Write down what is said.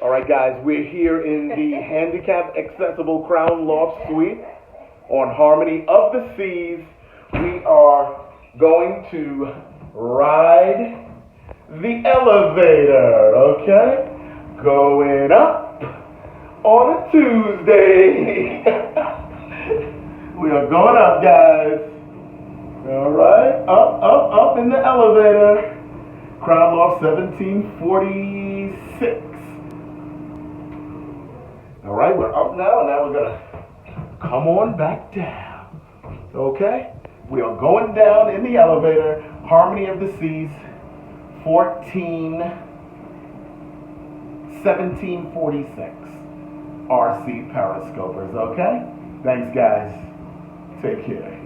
All right, guys, we're here in the Handicap Accessible Crown Loft Suite on Harmony of the Seas. We are going to ride the elevator, okay? Going up on a Tuesday. We are going up, guys. All right, up in the elevator. Crown Loft 1746. All right, we're up now, and now we're gonna come on back down. Okay? We are going down in the elevator. Harmony of the Seas, 1746. RC Periscopers, okay? Thanks, guys. Take care.